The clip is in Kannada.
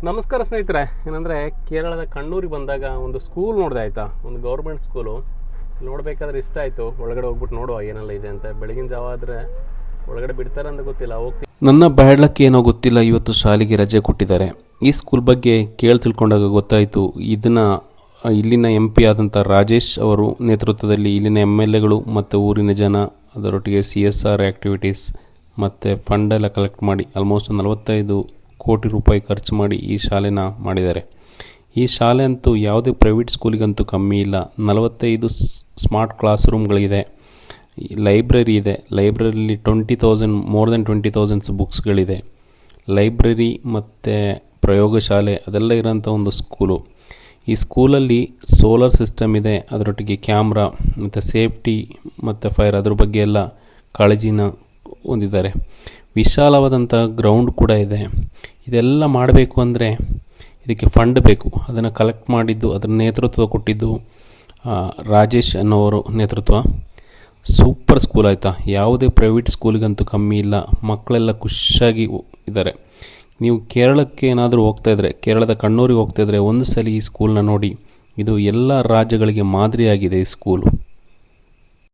ನಮಸ್ಕಾರ ಸ್ನೇಹಿತರೆ. ಏನಂದರೆ ಕೇರಳದ ಕಣ್ಣೂರಿಗೆ ಬಂದಾಗ ಒಂದು ಸ್ಕೂಲ್ ನೋಡಿದೆ ಆಯಿತಾ, ಒಂದು ಗೌರ್ಮೆಂಟ್ ಸ್ಕೂಲು. ನೋಡಬೇಕಾದ್ರೆ ಇಷ್ಟ ಆಯಿತು, ಒಳಗಡೆ ಹೋಗ್ಬಿಟ್ಟು ನೋಡುವ ಏನೆಲ್ಲ ಇದೆ ಅಂತ. ಬೆಳಗಿನ ಜಾವ ಆದರೆ ಒಳಗಡೆ ಬಿಡ್ತಾರೆ ಅಂತ ಗೊತ್ತಿಲ್ಲ, ಹೋಗ್ತೀವಿ. ನನ್ನ ಬ್ಯಾಡ್ಲಕ್ಕೆ ಏನೋ ಗೊತ್ತಿಲ್ಲ, ಇವತ್ತು ಶಾಲೆಗೆ ರಜೆ ಕೊಟ್ಟಿದ್ದಾರೆ. ಈ ಸ್ಕೂಲ್ ಬಗ್ಗೆ ತಿಳ್ಕೊಂಡಾಗ ಗೊತ್ತಾಯಿತು, ಇದನ್ನು ಇಲ್ಲಿನ MP ಆದಂಥ ರಾಜೇಶ್ ಅವರು ನೇತೃತ್ವದಲ್ಲಿ ಇಲ್ಲಿನ MLAಗಳು ಮತ್ತು ಊರಿನ ಜನ, ಅದರೊಟ್ಟಿಗೆ CSR ಆ್ಯಕ್ಟಿವಿಟೀಸ್ ಮತ್ತು ಫಂಡೆಲ್ಲ ಕಲೆಕ್ಟ್ ಮಾಡಿ ಆಲ್ಮೋಸ್ಟ್ 45 ಕೋಟಿ ರೂಪಾಯಿ ಖರ್ಚು ಮಾಡಿ ಈ ಶಾಲೆನ ಮಾಡಿದ್ದಾರೆ. ಈ ಶಾಲೆ ಅಂತೂ ಯಾವುದೇ ಪ್ರೈವೇಟ್ ಸ್ಕೂಲಿಗಂತೂ ಕಮ್ಮಿ ಇಲ್ಲ. 45 ಸ್ಮಾರ್ಟ್ ಕ್ಲಾಸ್ ರೂಮ್ಗಳಿದೆ, ಲೈಬ್ರರಿ ಇದೆ. ಲೈಬ್ರರಿಲಿ ಮೋರ್ ದೆನ್ 20,000 ಬುಕ್ಸ್ಗಳಿದೆ. ಲೈಬ್ರರಿ ಮತ್ತು ಪ್ರಯೋಗಶಾಲೆ ಅದೆಲ್ಲ ಇರೋಂಥ ಒಂದು ಸ್ಕೂಲು. ಈ ಸ್ಕೂಲಲ್ಲಿ ಸೋಲಾರ್ ಸಿಸ್ಟಮ್ ಇದೆ, ಅದರೊಟ್ಟಿಗೆ ಕ್ಯಾಮ್ರಾ ಮತ್ತು ಸೇಫ್ಟಿ ಮತ್ತು ಫೈರ್ ಅದ್ರ ಬಗ್ಗೆ ಎಲ್ಲ ಕಾಳಜಿನ ಹೊಂದಿದ್ದಾರೆ. ವಿಶಾಲವಾದಂಥ ಗ್ರೌಂಡ್ ಕೂಡ ಇದೆ. ಇದೆಲ್ಲ ಮಾಡಬೇಕು ಅಂದರೆ ಇದಕ್ಕೆ ಫಂಡ್ ಬೇಕು. ಅದನ್ನು ಕಲೆಕ್ಟ್ ಮಾಡಿದ್ದು, ಅದರ ನೇತೃತ್ವ ಕೊಟ್ಟಿದ್ದು ರಾಜೇಶ್ ಅನ್ನೋವರು ನೇತೃತ್ವ. ಸೂಪರ್ ಸ್ಕೂಲ್ ಆಯಿತಾ, ಯಾವುದೇ ಪ್ರೈವೇಟ್ ಸ್ಕೂಲಿಗಂತೂ ಕಮ್ಮಿ ಇಲ್ಲ. ಮಕ್ಕಳೆಲ್ಲ ಖುಷಿಯಾಗಿ ಇದ್ದಾರೆ. ನೀವು ಕೇರಳಕ್ಕೆ ಏನಾದರೂ ಹೋಗ್ತಾಯಿದ್ರೆ, ಕೇರಳದ ಕಣ್ಣೂರಿಗೆ ಹೋಗ್ತಾಯಿದ್ರೆ ಒಂದು ಸಲ ಈ ಸ್ಕೂಲ್ನ ನೋಡಿ. ಇದು ಎಲ್ಲ ರಾಜ್ಯಗಳಿಗೆ ಮಾದರಿಯಾಗಿದೆ ಈ ಸ್ಕೂಲು.